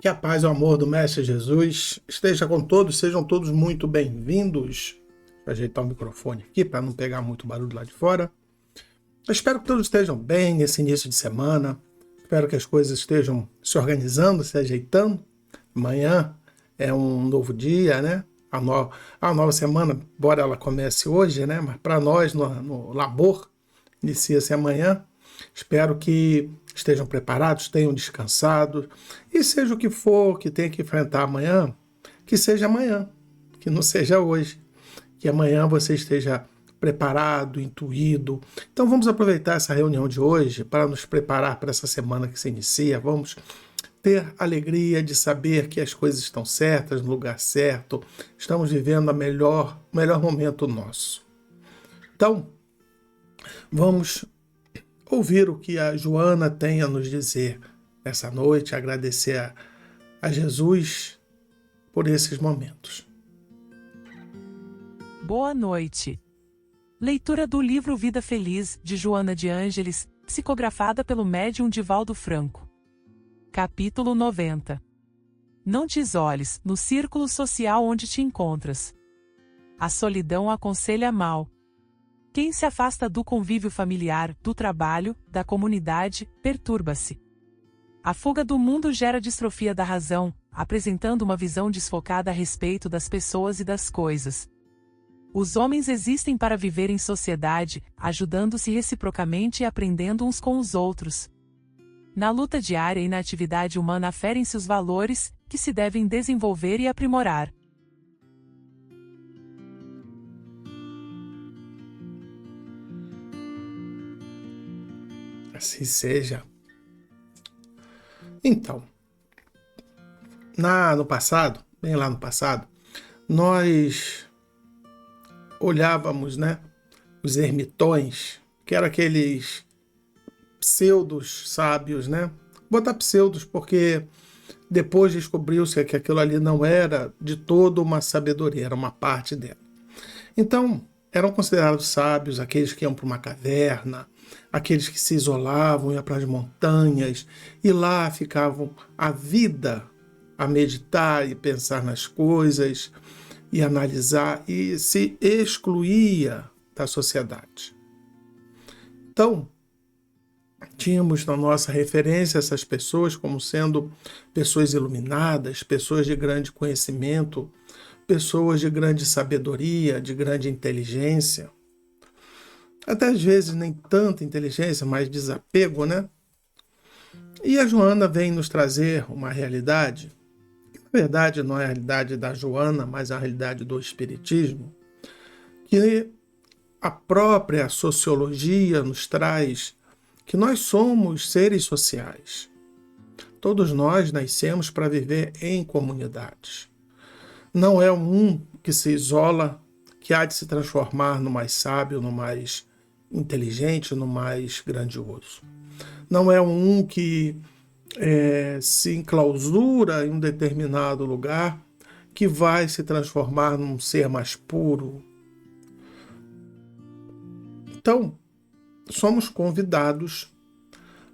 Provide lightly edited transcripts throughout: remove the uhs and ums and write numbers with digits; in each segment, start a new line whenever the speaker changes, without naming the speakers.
Que a paz e o amor do Mestre Jesus esteja com todos, sejam todos muito bem-vindos. Vou ajeitar o microfone aqui para não pegar muito barulho lá de fora. Eu espero que todos estejam bem nesse início de semana. Espero que as coisas estejam se organizando, se ajeitando. Amanhã é um novo dia, né? A nova semana, embora ela comece hoje, né? Mas para nós, no labor, inicia-se amanhã. Espero que estejam preparados, tenham descansado. E seja o que for que tenha que enfrentar amanhã, que seja amanhã, que não seja hoje. Que amanhã você esteja preparado, intuído. Então vamos aproveitar essa reunião de hoje para nos preparar para essa semana que se inicia. Vamos ter alegria de saber que as coisas estão certas, no lugar certo. Estamos vivendo o melhor momento nosso. Então, vamos ouvir o que a Joana tem a nos dizer essa noite, agradecer a Jesus por esses momentos.
Boa noite. Leitura do livro Vida Feliz, de Joana de Ângeles, psicografada pelo médium Divaldo Franco. Capítulo 90. Não te isoles no círculo social onde te encontras. A solidão aconselha mal. Quem se afasta do convívio familiar, do trabalho, da comunidade, perturba-se. A fuga do mundo gera distrofia da razão, apresentando uma visão desfocada a respeito das pessoas e das coisas. Os homens existem para viver em sociedade, ajudando-se reciprocamente e aprendendo uns com os outros. Na luta diária e na atividade humana aferem-se os valores, que se devem desenvolver e aprimorar.
Assim seja. Então, no passado, bem lá no passado, nós olhávamos, né, os ermitões, que eram aqueles pseudos sábios, né? Vou botar pseudos porque depois descobriu-se que aquilo ali não era de todo uma sabedoria, era uma parte dela. Então, eram considerados sábios aqueles que iam para uma caverna, aqueles que se isolavam, iam para as montanhas, e lá ficavam a vida a meditar e pensar nas coisas, e analisar, e se excluía da sociedade. Então, tínhamos na nossa referência essas pessoas como sendo pessoas iluminadas, pessoas de grande conhecimento, pessoas de grande sabedoria, de grande inteligência. Até às vezes nem tanta inteligência, mas desapego, né? E a Joana vem nos trazer uma realidade, que na verdade não é a realidade da Joana, mas a realidade do Espiritismo, que a própria sociologia nos traz que nós somos seres sociais. Todos nós nascemos para viver em comunidades. Não é um que se isola, que há de se transformar no mais sábio, no mais inteligente, no mais grandioso. Não é um que se enclausura em um determinado lugar, que vai se transformar num ser mais puro. Então, somos convidados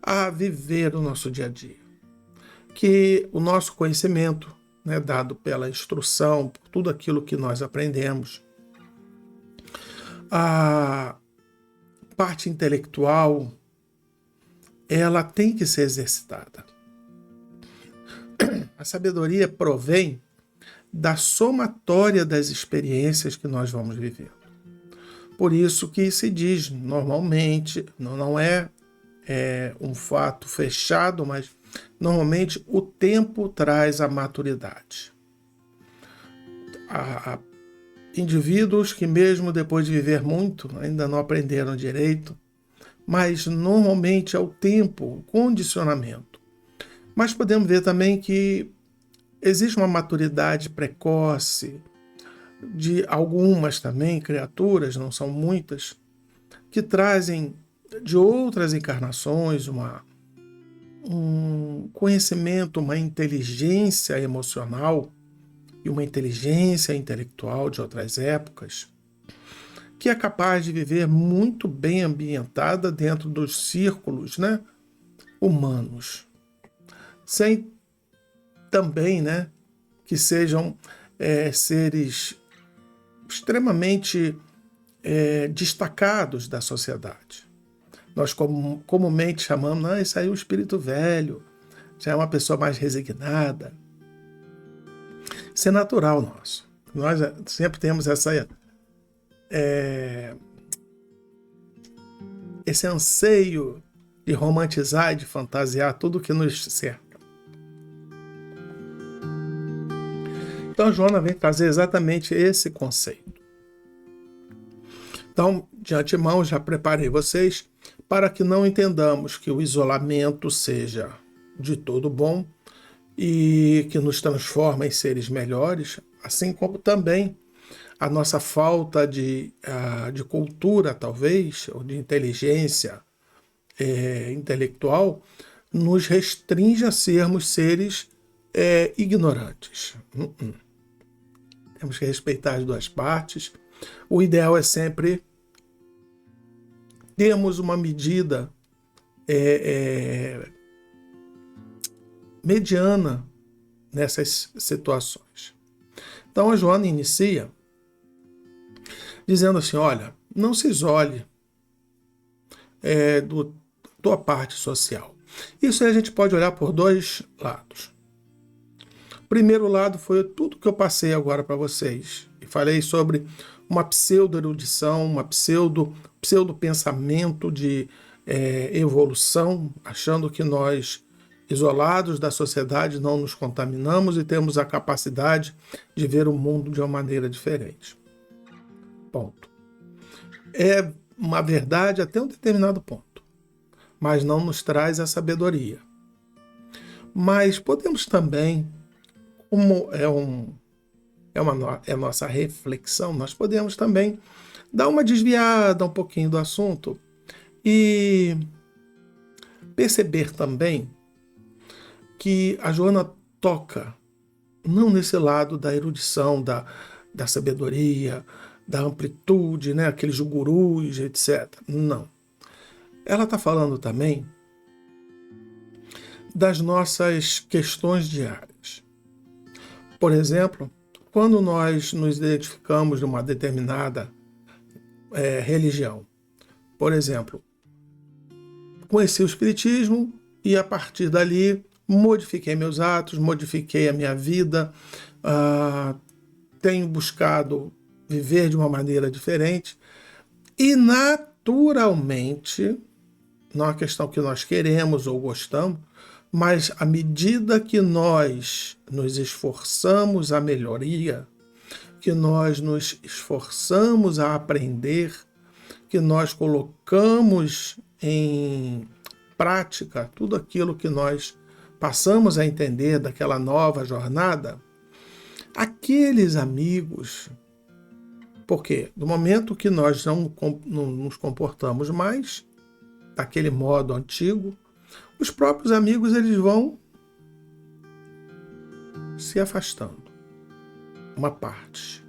a viver o nosso dia a dia. Que o nosso conhecimento, né, dado pela instrução, por tudo aquilo que nós aprendemos, a parte intelectual, ela tem que ser exercitada. A sabedoria provém da somatória das experiências que nós vamos vivendo. Por isso que se diz, normalmente, não é um fato fechado, mas normalmente o tempo traz a maturidade. Há indivíduos que mesmo depois de viver muito, ainda não aprenderam direito, mas normalmente é o tempo, o condicionamento. Mas podemos ver também que existe uma maturidade precoce de algumas também criaturas, não são muitas, que trazem de outras encarnações um conhecimento, uma inteligência emocional e uma inteligência intelectual de outras épocas, que é capaz de viver muito bem ambientada dentro dos círculos, né, humanos, sem também, né, que sejam seres extremamente destacados da sociedade. Nós comumente chamamos, isso aí é um espírito velho, já é uma pessoa mais resignada. Isso é natural nosso. Nós sempre temos esse anseio de romantizar e de fantasiar tudo que nos cerca. Então, Joana vem trazer exatamente esse conceito. Então, de antemão, já preparei vocês para que não entendamos que o isolamento seja de todo bom e que nos transforma em seres melhores, assim como também a nossa falta de cultura, talvez, ou de inteligência intelectual, nos restringe a sermos seres ignorantes. Temos que respeitar as duas partes. O ideal é sempre termos uma medida mediana nessas situações. Então a Joana inicia dizendo assim, olha, não se isole da tua parte social. Isso aí a gente pode olhar por dois lados. O primeiro lado foi tudo que eu passei agora para vocês. E falei sobre uma pseudo-erudição, uma pseudo-pensamento de evolução, achando que nós, isolados da sociedade, não nos contaminamos e temos a capacidade de ver o mundo de uma maneira diferente. Ponto. É uma verdade até um determinado ponto, mas não nos traz a sabedoria. Mas podemos também, como é a nossa reflexão, nós podemos também dar uma desviada um pouquinho do assunto e perceber também que a Joana toca não nesse lado da erudição, da sabedoria, da amplitude, né, aqueles gurus, etc. Não. Ela está falando também das nossas questões diárias. Por exemplo, quando nós nos identificamos numa determinada religião, por exemplo, conheci o Espiritismo e a partir dali modifiquei meus atos, modifiquei a minha vida, tenho buscado viver de uma maneira diferente e naturalmente, não é uma questão que nós queremos ou gostamos, mas à medida que nós nos esforçamos à melhoria, que nós nos esforçamos a aprender, que nós colocamos em prática tudo aquilo que nós passamos a entender daquela nova jornada, aqueles amigos, porque no momento que nós não nos comportamos mais daquele modo antigo, os próprios amigos eles vão se afastando, uma parte.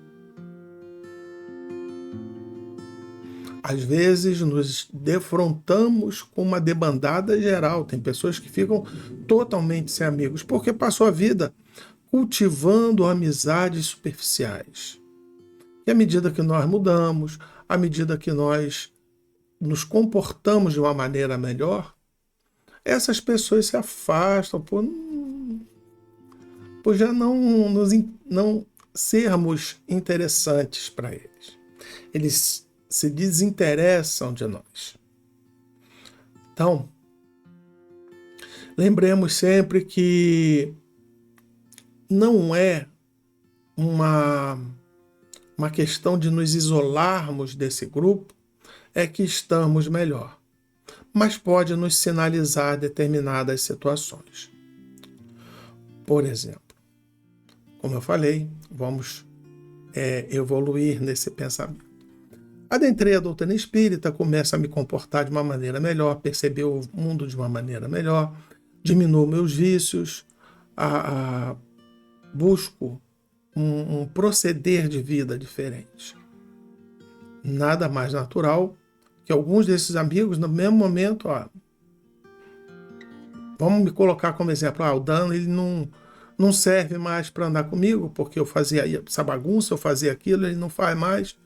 Às vezes nos defrontamos com uma debandada geral. Tem pessoas que ficam totalmente sem amigos, porque passou a vida cultivando amizades superficiais. E à medida que nós mudamos, à medida que nós nos comportamos de uma maneira melhor, essas pessoas se afastam por já não sermos interessantes para eles. Eles se desinteressam de nós. Então, lembremos sempre que não é uma questão de nos isolarmos desse grupo é que estamos melhor, mas pode nos sinalizar determinadas situações. Por exemplo, como eu falei, vamos evoluir nesse pensamento. Adentrei a doutrina espírita, começo a me comportar de uma maneira melhor, perceber o mundo de uma maneira melhor, diminuo meus vícios, busco um proceder de vida diferente. Nada mais natural que alguns desses amigos, no mesmo momento, vamos me colocar como exemplo, o Dan ele não serve mais para andar comigo, porque eu fazia essa bagunça, eu fazia aquilo, ele não faz mais.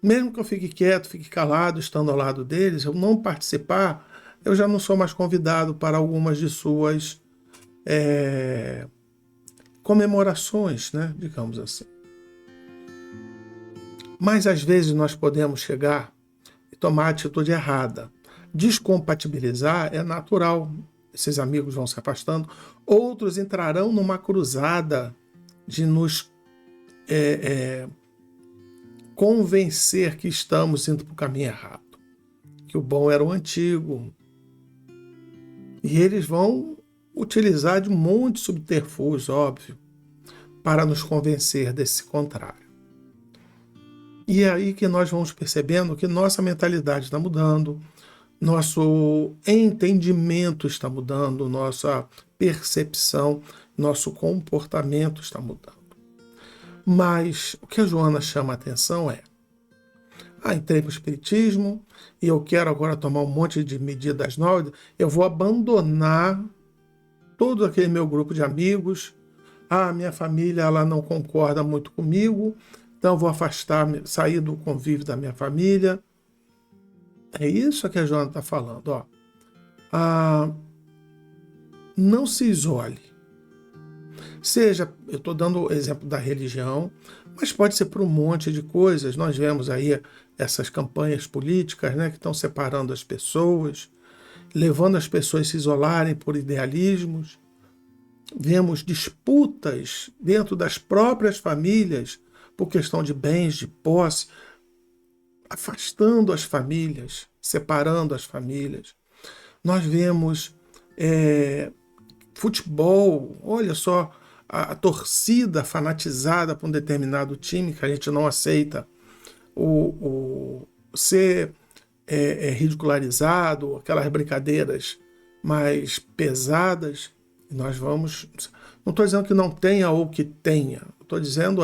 Mesmo que eu fique quieto, fique calado, estando ao lado deles, eu não participar, eu já não sou mais convidado para algumas de suas comemorações, né? Digamos assim. Mas às vezes nós podemos chegar e tomar a atitude errada. Descompatibilizar é natural. Esses amigos vão se afastando. Outros entrarão numa cruzada de nos convencer que estamos indo para o caminho errado. Que o bom era o antigo. E eles vão utilizar de um monte de subterfúgios, óbvio, para nos convencer desse contrário. E é aí que nós vamos percebendo que nossa mentalidade está mudando, nosso entendimento está mudando, nossa percepção, nosso comportamento está mudando. Mas o que a Joana chama a atenção é: entrei para o Espiritismo e eu quero agora tomar um monte de medidas novas, eu vou abandonar todo aquele meu grupo de amigos, minha família ela não concorda muito comigo, então eu vou sair do convívio da minha família. É isso que a Joana está falando. Não se isole. Seja, eu estou dando o exemplo da religião, mas pode ser por um monte de coisas. Nós vemos aí essas campanhas políticas, né, que estão separando as pessoas, levando as pessoas a se isolarem por idealismos. Vemos disputas dentro das próprias famílias por questão de bens, de posse, afastando as famílias, separando as famílias. Nós vemos futebol, olha só, a torcida fanatizada por um determinado time que a gente não aceita ser ridicularizado, aquelas brincadeiras mais pesadas. E nós vamos... Não estou dizendo que não tenha ou que tenha. Estou dizendo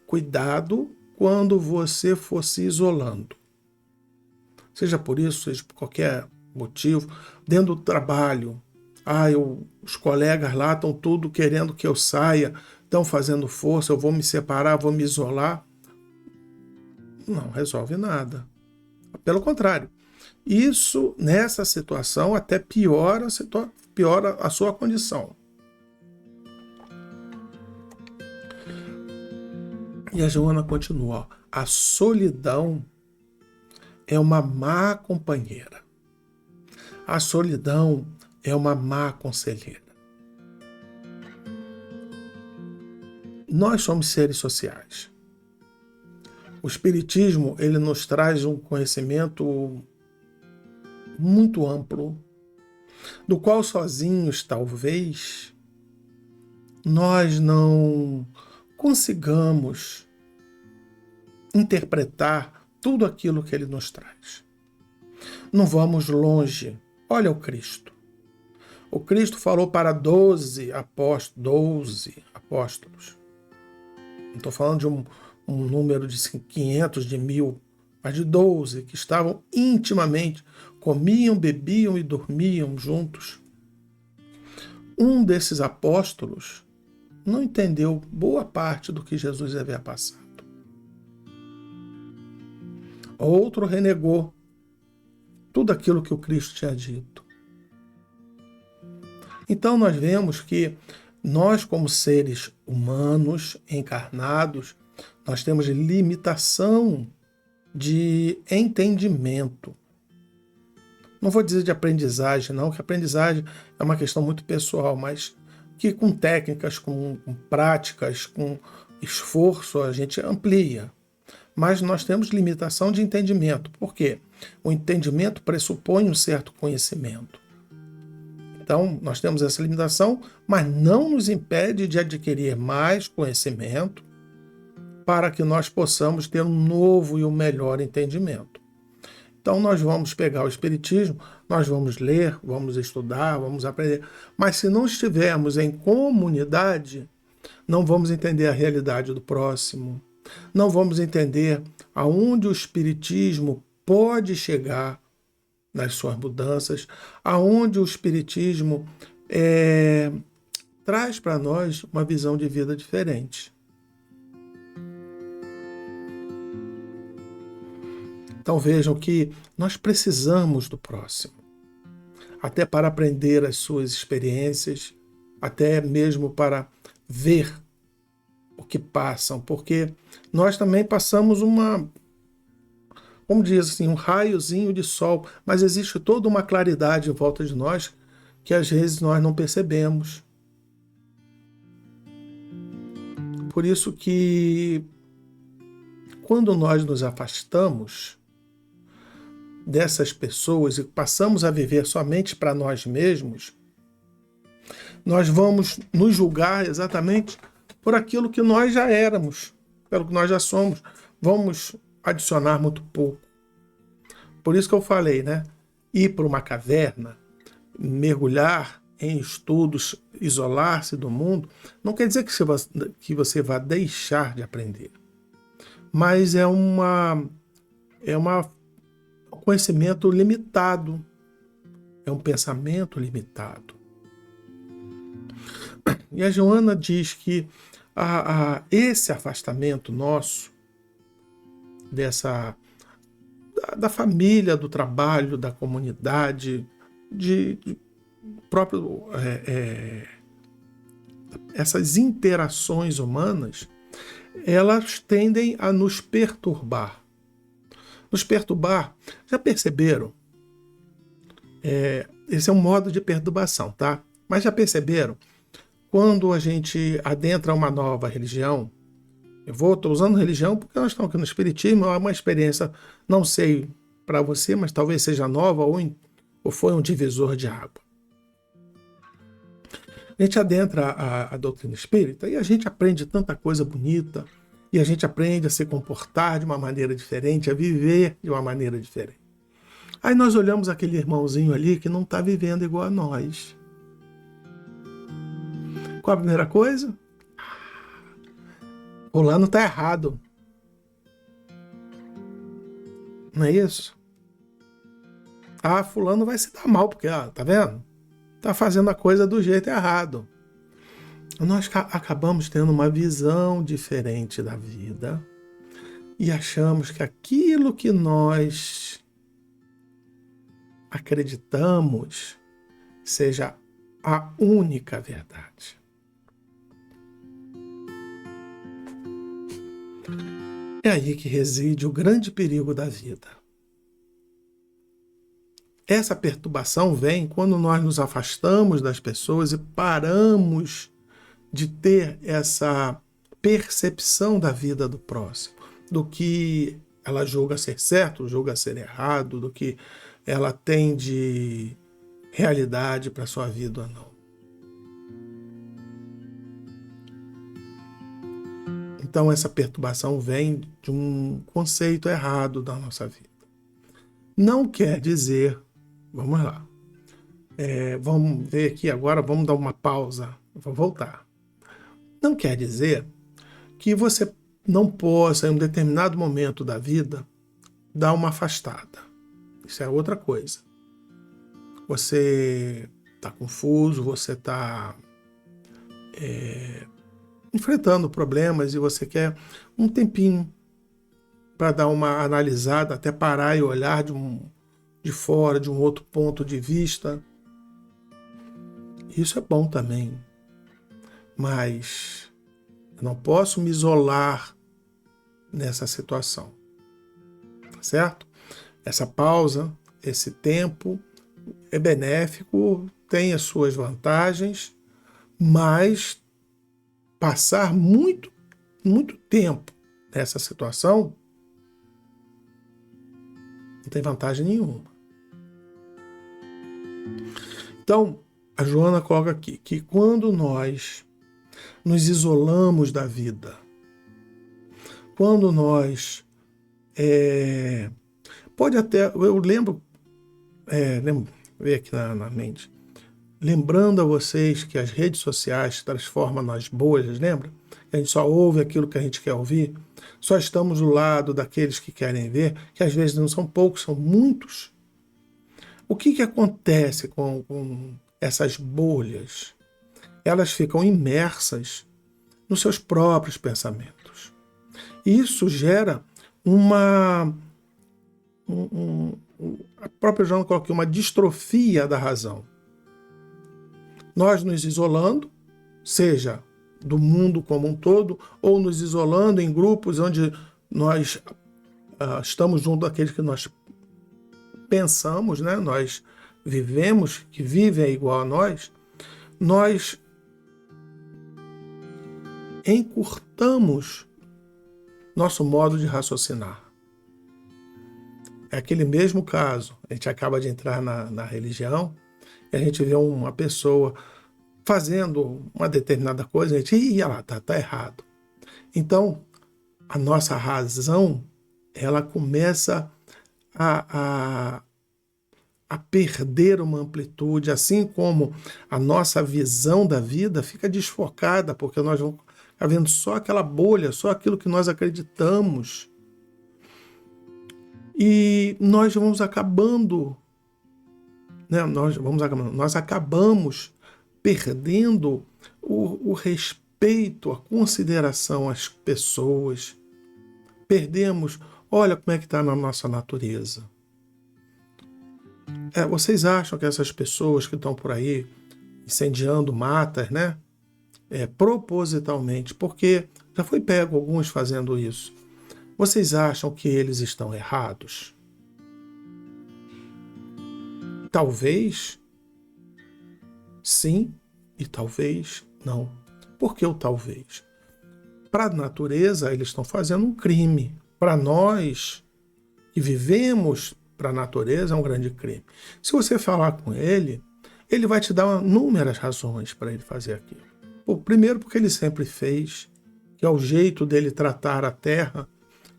cuidado quando você for se isolando. Seja por isso, seja por qualquer motivo. Dentro do trabalho, os colegas lá estão tudo querendo que eu saia, estão fazendo força, eu vou me separar, vou me isolar. Não resolve nada. Pelo contrário, isso, nessa situação, até piora a sua condição. E a Joana continua: a solidão é uma má companheira. A solidão é uma má conselheira. Nós somos seres sociais. O Espiritismo, ele nos traz um conhecimento muito amplo, do qual sozinhos, talvez, nós não consigamos interpretar tudo aquilo que ele nos traz. Não vamos longe. Olha o Cristo. O Cristo falou para 12 apóstolos. Não estou falando de um número de 500, de 1000, mas de 12 que estavam intimamente, comiam, bebiam e dormiam juntos. Um desses apóstolos não entendeu boa parte do que Jesus havia passado. Outro renegou tudo aquilo que o Cristo tinha dito. Então nós vemos que nós, como seres humanos, encarnados, nós temos limitação de entendimento. Não vou dizer de aprendizagem, não, que aprendizagem é uma questão muito pessoal, mas que com técnicas, com práticas, com esforço, a gente amplia. Mas nós temos limitação de entendimento. Por quê? O entendimento pressupõe um certo conhecimento. Então, nós temos essa limitação, mas não nos impede de adquirir mais conhecimento para que nós possamos ter um novo e um melhor entendimento. Então, nós vamos pegar o Espiritismo, nós vamos ler, vamos estudar, vamos aprender. Mas se não estivermos em comunidade, não vamos entender a realidade do próximo, não vamos entender aonde o Espiritismo pode chegar nas suas mudanças, aonde o Espiritismo traz para nós uma visão de vida diferente. Então vejam que nós precisamos do próximo, até para aprender as suas experiências, até mesmo para ver o que passam, porque nós também passamos como diz assim, um raiozinho de sol, mas existe toda uma claridade em volta de nós que às vezes nós não percebemos. Por isso que quando nós nos afastamos dessas pessoas e passamos a viver somente para nós mesmos, nós vamos nos julgar exatamente por aquilo que nós já éramos, pelo que nós já somos. Vamos adicionar muito pouco. Por isso que eu falei, né? Ir para uma caverna, mergulhar em estudos, isolar-se do mundo, não quer dizer que você vá deixar de aprender. Mas é um conhecimento limitado, é um pensamento limitado. E a Joana diz que esse afastamento nosso, da família, do trabalho, da comunidade, essas interações humanas, elas tendem a nos perturbar. Nos perturbar, já perceberam? Esse é um modo de perturbação, tá? Mas já perceberam? Quando a gente adentra uma nova religião, estou usando religião porque nós estamos aqui no Espiritismo, é uma experiência, não sei para você, mas talvez seja nova ou foi um divisor de água. A gente adentra a doutrina espírita e a gente aprende tanta coisa bonita, e a gente aprende a se comportar de uma maneira diferente, a viver de uma maneira diferente. Aí nós olhamos aquele irmãozinho ali que não está vivendo igual a nós. Qual a primeira coisa? Fulano está errado. Não é isso? Fulano vai se dar mal, porque, tá vendo? Está fazendo a coisa do jeito errado. Nós acabamos tendo uma visão diferente da vida e achamos que aquilo que nós acreditamos seja a única verdade. É aí que reside o grande perigo da vida. Essa perturbação vem quando nós nos afastamos das pessoas e paramos de ter essa percepção da vida do próximo, do que ela julga ser certo, julga ser errado, do que ela tem de realidade para a sua vida ou não. Então essa perturbação vem de um conceito errado da nossa vida. Não quer dizer, vamos lá, vamos ver aqui agora, vamos dar uma pausa, vou voltar. Não quer dizer que você não possa, em um determinado momento da vida, dar uma afastada. Isso é outra coisa. Você está confuso, você está enfrentando problemas e você quer um tempinho para dar uma analisada, até parar e olhar de fora, de um outro ponto de vista. Isso é bom também. Mas eu não posso me isolar nessa situação. Tá certo? Essa pausa, esse tempo é benéfico, tem as suas vantagens, mas passar muito, muito tempo nessa situação não tem vantagem nenhuma. Então, a Joana coloca aqui que quando nós nos isolamos da vida, quando nós pode até, eu lembro ver aqui na mente, lembrando a vocês que as redes sociais transformam nas bolhas, lembra? A gente só ouve aquilo que a gente quer ouvir, só estamos do lado daqueles que querem ver, que às vezes não são poucos, são muitos. O que acontece com essas bolhas? elas ficam imersas nos seus próprios pensamentos. E isso gera a própria Joana coloca aqui, uma distrofia da razão. Nós nos isolando, seja do mundo como um todo, ou nos isolando em grupos onde nós estamos junto daqueles que nós pensamos, né? Nós vivemos, que vivem igual a nós encurtamos nosso modo de raciocinar. É aquele mesmo caso. A gente acaba de entrar na religião e a gente vê uma pessoa fazendo uma determinada coisa, a gente, olha lá, tá errado. Então, a nossa razão, ela começa a perder uma amplitude, assim como a nossa visão da vida fica desfocada, porque nós vamos ficar vendo só aquela bolha, só aquilo que nós acreditamos. E nós vamos acabando, né? Nós acabamos perdendo o respeito, a consideração às pessoas. Perdemos, olha como é que está na nossa natureza. Vocês acham que essas pessoas que estão por aí incendiando matas, né? Propositalmente, porque já foi pego alguns fazendo isso. Vocês acham que eles estão errados? Talvez sim e talvez não. Por que o talvez? Para a natureza, eles estão fazendo um crime. Para nós que vivemos para a natureza, é um grande crime. Se você falar com ele, ele vai te dar inúmeras razões para ele fazer aquilo. Primeiro, porque ele sempre fez, que é o jeito dele tratar a terra,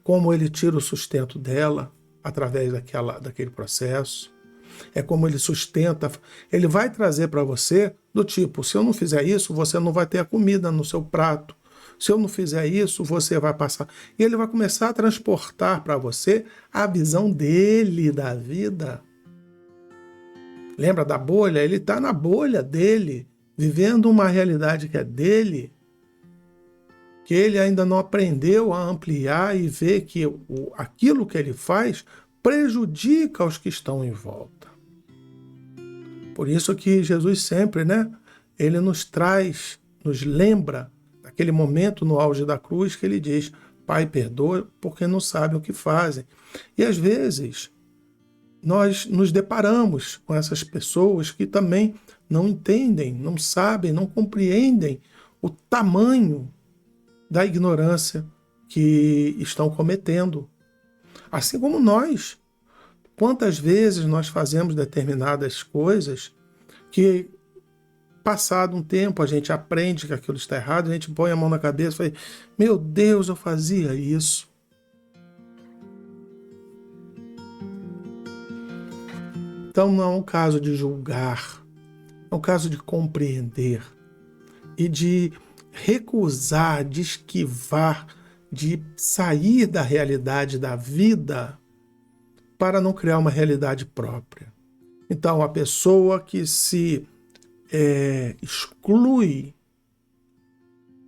como ele tira o sustento dela através daquele processo. É como ele sustenta. Ele vai trazer para você do tipo, se eu não fizer isso, você não vai ter a comida no seu prato. Se eu não fizer isso, você vai passar. E ele vai começar a transportar para você a visão dele da vida. Lembra da bolha? Ele está na bolha dele, vivendo uma realidade que é dele, que ele ainda não aprendeu a ampliar e ver que aquilo que ele faz prejudica os que estão em volta. Por isso que Jesus sempre, né? Ele nos traz, nos lembra daquele momento no auge da cruz que ele diz, Pai, perdoa porque não sabem o que fazem. E às vezes nós nos deparamos com essas pessoas que também não entendem, não sabem, não compreendem o tamanho da ignorância que estão cometendo. Assim como nós. Quantas vezes nós fazemos determinadas coisas que, passado um tempo, a gente aprende que aquilo está errado, a gente põe a mão na cabeça e fala, meu Deus, eu fazia isso. Então não é um caso de julgar, é um caso de compreender e de recusar, de esquivar, de sair da realidade da vida para não criar uma realidade própria. Então, a pessoa que se exclui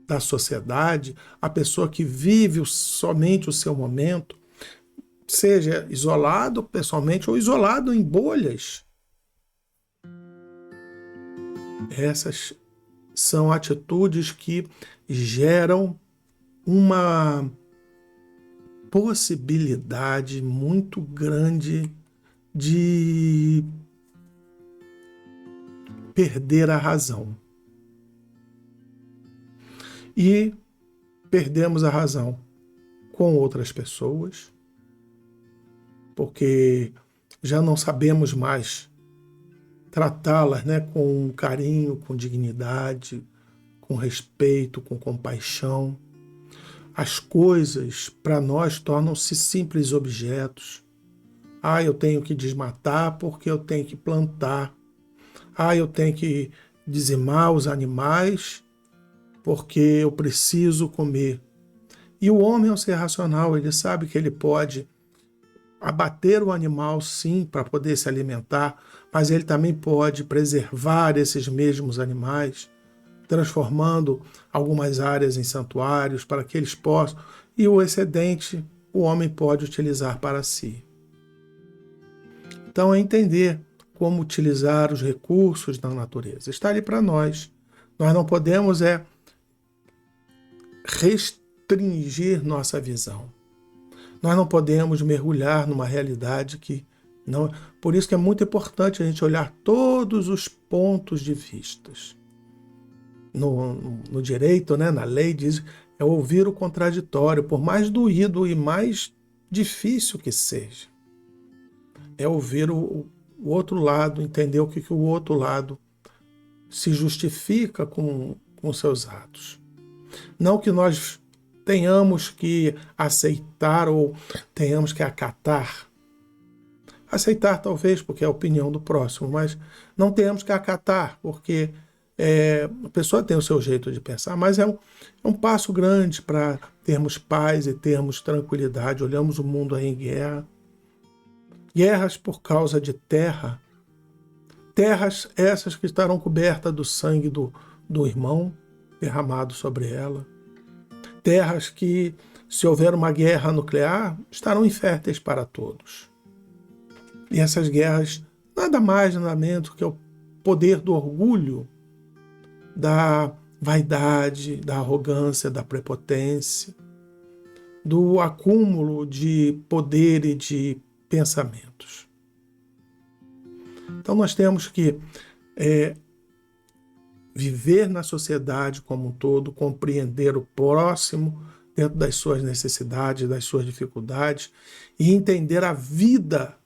da sociedade, a pessoa que vive somente o seu momento, seja isolado pessoalmente ou isolado em bolhas, essas são atitudes que geram uma possibilidade muito grande de perder a razão. E perdemos a razão com outras pessoas, porque já não sabemos mais tratá-las, né, com carinho, com dignidade, com respeito, com compaixão. As coisas, para nós, tornam-se simples objetos. Eu tenho que desmatar porque eu tenho que plantar. Eu tenho que dizimar os animais porque eu preciso comer. E o homem é um ser racional, ele sabe que ele pode abater o animal, sim, para poder se alimentar, mas ele também pode preservar esses mesmos animais transformando algumas áreas em santuários para que eles possam, e o excedente o homem pode utilizar para si. Então é entender como utilizar os recursos da natureza. Está ali para nós. Nós não podemos restringir nossa visão. Nós não podemos mergulhar numa realidade que não... Por isso que é muito importante a gente olhar todos os pontos de vistas. No direito, né, na lei, diz é ouvir o contraditório, por mais doído e mais difícil que seja. É ouvir o outro lado, entender o que o outro lado se justifica com seus atos. Não que nós tenhamos que aceitar ou tenhamos que acatar. Aceitar talvez porque é a opinião do próximo, mas não temos que acatar porque a pessoa tem o seu jeito de pensar, mas é um passo grande para termos paz e termos tranquilidade. Olhamos o mundo aí em guerra. Guerras por causa de terra. Terras essas que estarão cobertas do sangue do irmão derramado sobre ela. Terras que, se houver uma guerra nuclear, estarão inférteis para todos. E essas guerras, nada mais, nada menos que o poder do orgulho, da vaidade, da arrogância, da prepotência, do acúmulo de poder e de pensamentos. Então nós temos que viver na sociedade como um todo, compreender o próximo dentro das suas necessidades, das suas dificuldades e entender a vida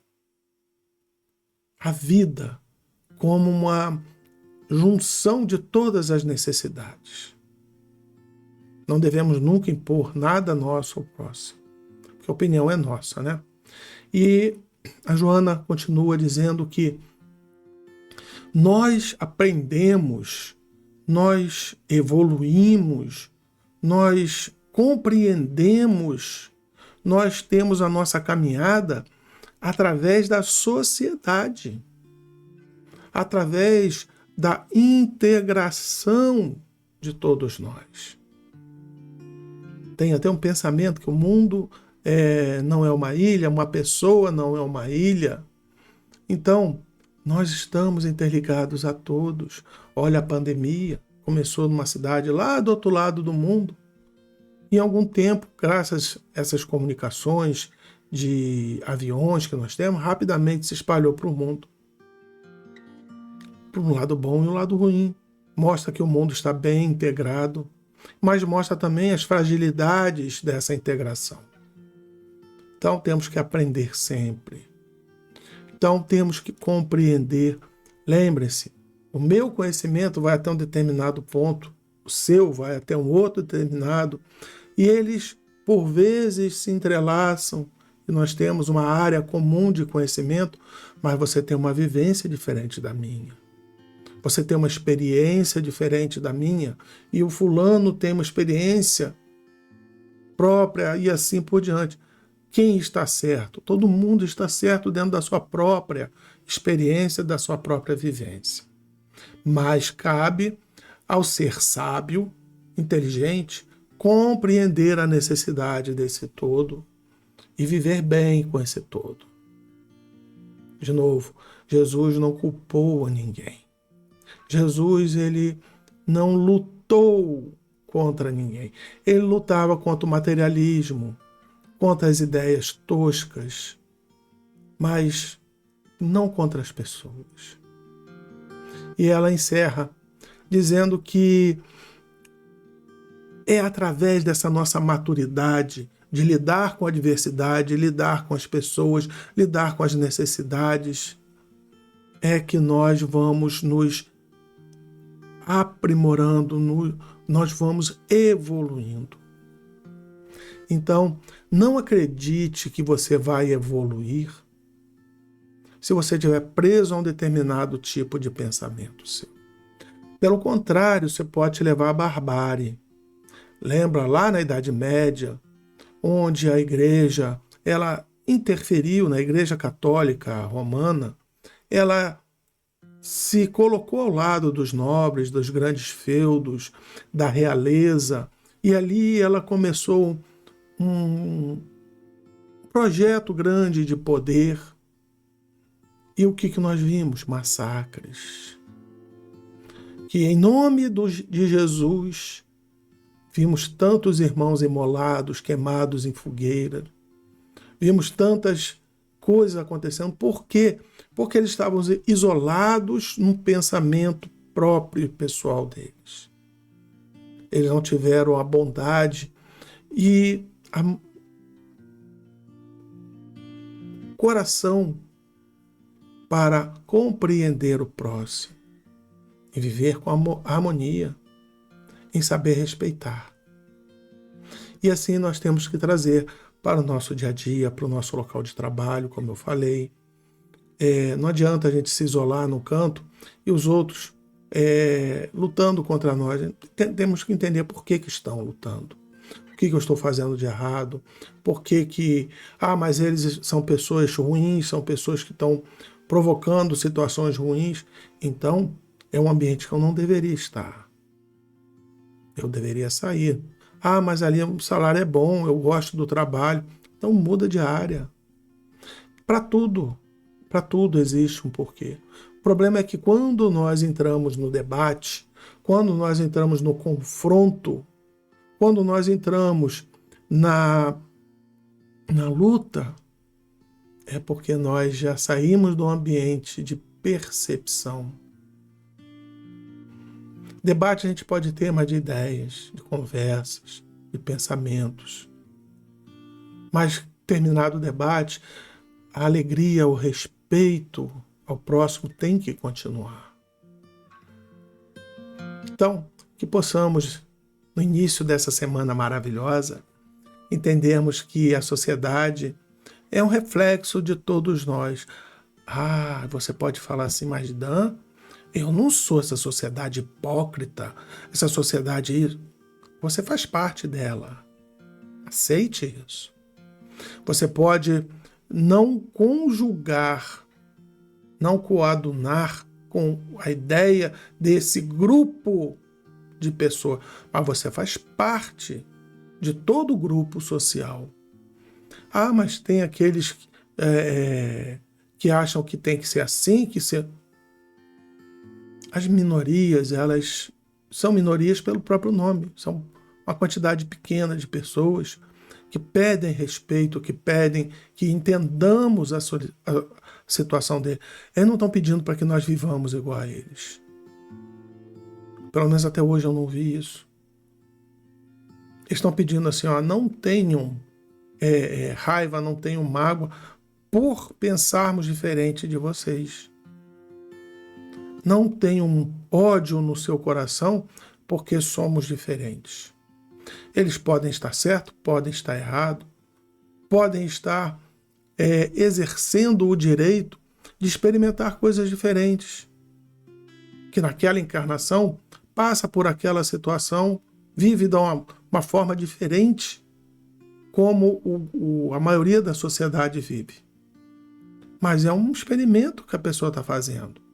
como uma junção de todas as necessidades. Não devemos nunca impor nada nosso ao próximo, porque a opinião é nossa, né? E a Joana continua dizendo que nós aprendemos, nós evoluímos, nós compreendemos, nós temos a nossa caminhada através da sociedade, através da integração de todos nós. Tem até um pensamento que o mundo não é uma ilha, uma pessoa não é uma ilha. Então, nós estamos interligados a todos. Olha a pandemia, começou numa cidade lá do outro lado do mundo. Em algum tempo, graças a essas comunicações de aviões que nós temos, rapidamente se espalhou para o mundo. Por um lado bom e um lado ruim. Mostra que o mundo está bem integrado, mas mostra também as fragilidades dessa integração. Então temos que aprender sempre. Então temos que compreender. Lembre-se, o meu conhecimento vai até um determinado ponto, o seu vai até um outro determinado, e eles, por vezes, se entrelaçam, e nós temos uma área comum de conhecimento, mas você tem uma vivência diferente da minha. Você tem uma experiência diferente da minha, e o fulano tem uma experiência própria, e assim por diante. Quem está certo? Todo mundo está certo dentro da sua própria experiência, da sua própria vivência. Mas cabe ao ser sábio, inteligente, compreender a necessidade desse todo e viver bem com esse todo. De novo, Jesus não culpou a ninguém. Jesus, ele não lutou contra ninguém. Ele lutava contra o materialismo, contra as ideias toscas, mas não contra as pessoas. E ela encerra dizendo que é através dessa nossa maturidade de lidar com a diversidade, lidar com as pessoas, lidar com as necessidades, é que nós vamos nos aprimorando, nós vamos evoluindo. Então, não acredite que você vai evoluir se você estiver preso a um determinado tipo de pensamento seu. Pelo contrário, você pode te levar à barbárie. Lembra lá na Idade Média, onde a igreja ela interferiu, na Igreja Católica Romana, ela se colocou ao lado dos nobres, dos grandes feudos, da realeza, e ali ela começou um projeto grande de poder. E o que nós vimos? Massacres. Que em nome de Jesus, vimos tantos irmãos imolados, queimados em fogueira. Vimos tantas coisas acontecendo. Por quê? Porque eles estavam isolados num pensamento próprio e pessoal deles. Eles não tiveram a bondade e coração para compreender o próximo, em viver com harmonia, em saber respeitar. E assim nós temos que trazer para o nosso dia a dia, para o nosso local de trabalho, como eu falei. Não adianta a gente se isolar no canto e os outros lutando contra nós. Temos que entender por que estão lutando. O que eu estou fazendo de errado? Por que mas eles são pessoas ruins, são pessoas que estão provocando situações ruins. Então, é um ambiente que eu não deveria estar. Eu deveria sair. Mas ali o salário é bom, eu gosto do trabalho. Então, muda de área. Para tudo existe um porquê. O problema é que quando nós entramos no debate, quando nós entramos no confronto, quando nós entramos na luta, é porque nós já saímos do ambiente de percepção. Debate a gente pode ter, mas de ideias, de conversas, de pensamentos. Mas, terminado o debate, a alegria, o respeito ao próximo tem que continuar. Então, que possamos, no início dessa semana maravilhosa, entendermos que a sociedade é um reflexo de todos nós. Você pode falar assim, mas Dan, eu não sou essa sociedade hipócrita, essa sociedade... Você faz parte dela. Aceite isso. Você pode não conjugar, não coadunar com a ideia desse grupo de pessoas, mas você faz parte de todo o grupo social. Mas tem aqueles que acham que tem que ser assim, que ser... As minorias, elas são minorias pelo próprio nome. São uma quantidade pequena de pessoas que pedem respeito, que pedem que entendamos a situação deles. Eles não estão pedindo para que nós vivamos igual a eles. Pelo menos até hoje eu não vi isso. Eles estão pedindo assim, não tenham raiva, não tenham mágoa por pensarmos diferente de vocês. Não tenham ódio no seu coração porque somos diferentes. Eles podem estar certo, podem estar errado, podem estar exercendo o direito de experimentar coisas diferentes, que naquela encarnação passa por aquela situação, vive de uma forma diferente, como a maioria da sociedade vive. Mas é um experimento que a pessoa está fazendo.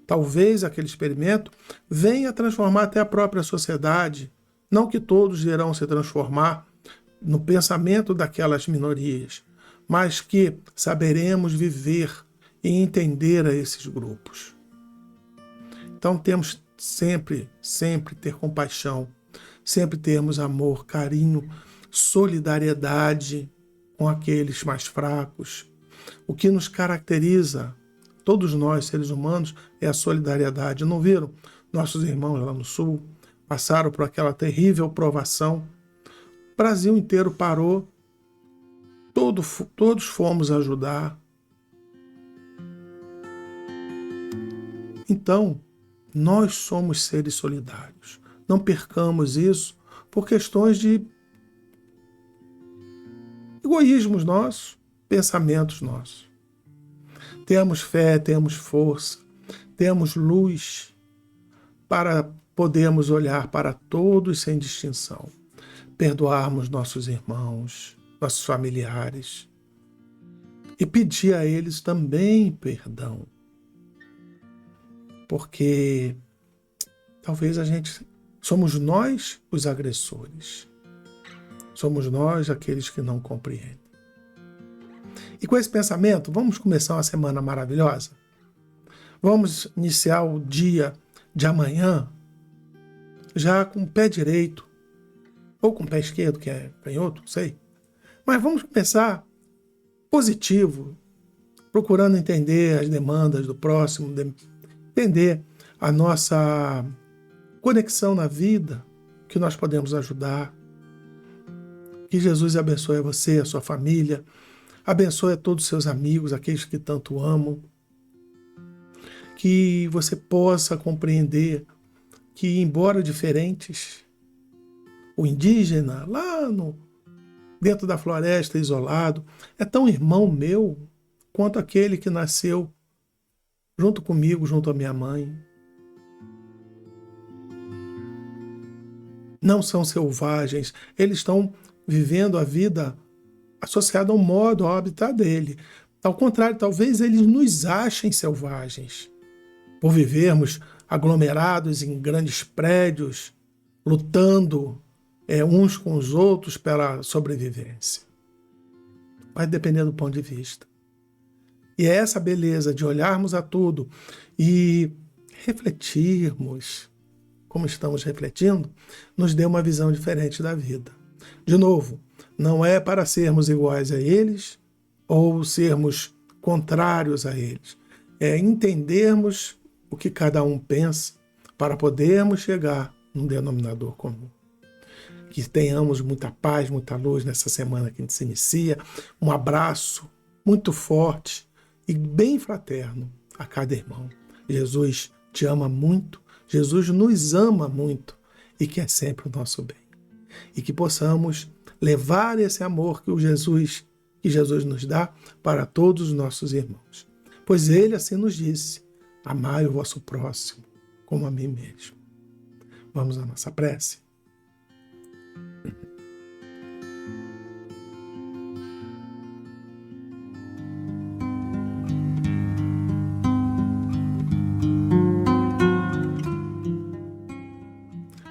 Talvez aquele experimento venha transformar até a própria sociedade. Não que todos irão se transformar no pensamento daquelas minorias, mas que saberemos viver e entender a esses grupos. Então temos sempre ter compaixão, sempre termos amor, carinho, solidariedade com aqueles mais fracos. O que nos caracteriza, todos nós, seres humanos, é a solidariedade. Não viram? Nossos irmãos lá no Sul passaram por aquela terrível provação. O Brasil inteiro parou. Todos fomos ajudar. Então, nós somos seres solidários. Não percamos isso por questões de egoísmos nossos, pensamentos nossos. Temos fé, temos força, temos luz para podermos olhar para todos sem distinção, perdoarmos nossos irmãos, nossos familiares e pedir a eles também perdão. porque talvez somos nós os agressores. Somos nós aqueles que não compreendem. E com esse pensamento, vamos começar uma semana maravilhosa? Vamos iniciar o dia de amanhã já com o pé direito, ou com o pé esquerdo, que é canhoto, não sei. Mas vamos começar positivo, procurando entender as demandas do próximo, entender a nossa conexão na vida, que nós podemos ajudar. Que Jesus abençoe a você, a sua família, abençoe a todos os seus amigos, aqueles que tanto amam. Que você possa compreender que, embora diferentes, o indígena, dentro da floresta, isolado, é tão irmão meu quanto aquele que nasceu junto comigo, junto à minha mãe. Não são selvagens, eles estão vivendo a vida associada ao modo, ao habitat dele. Ao contrário, talvez eles nos achem selvagens, por vivermos aglomerados em grandes prédios, lutando uns com os outros pela sobrevivência. Vai depender do ponto de vista. E é essa beleza de olharmos a tudo e refletirmos, como estamos refletindo, nos dê uma visão diferente da vida. De novo, não é para sermos iguais a eles ou sermos contrários a eles. É entendermos o que cada um pensa para podermos chegar num denominador comum. Que tenhamos muita paz, muita luz nessa semana que a gente se inicia. Um abraço muito forte e bem fraterno a cada irmão. Jesus te ama muito, Jesus nos ama muito e quer sempre o nosso bem. E que possamos levar esse amor que Jesus nos dá para todos os nossos irmãos. Pois ele assim nos disse: amai o vosso próximo como a mim mesmo. Vamos à nossa prece.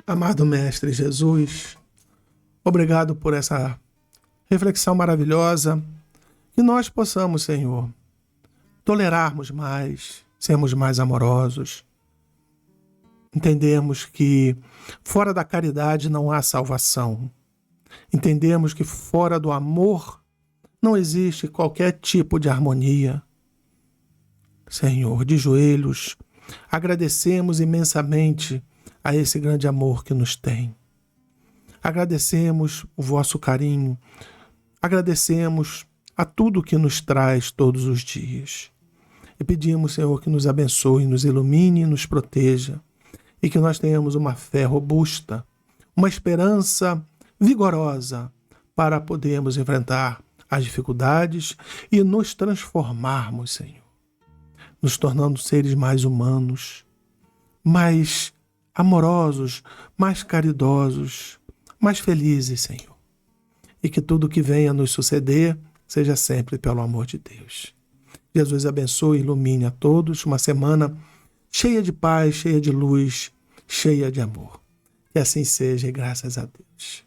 Amado Mestre Jesus, obrigado por essa reflexão maravilhosa, que nós possamos, Senhor, tolerarmos mais, sermos mais amorosos, entendermos que fora da caridade não há salvação, entendemos que fora do amor não existe qualquer tipo de harmonia. Senhor, de joelhos, agradecemos imensamente a esse grande amor que nos tem. Agradecemos o vosso carinho, agradecemos a tudo que nos traz todos os dias. E pedimos, Senhor, que nos abençoe, nos ilumine, nos proteja, e que nós tenhamos uma fé robusta, uma esperança vigorosa para podermos enfrentar as dificuldades e nos transformarmos, Senhor, nos tornando seres mais humanos, mais amorosos, mais caridosos, mais felizes, Senhor. E que tudo que venha nos suceder seja sempre pelo amor de Deus. Jesus abençoe e ilumine a todos uma semana cheia de paz, cheia de luz, cheia de amor. Que assim seja, e graças a Deus.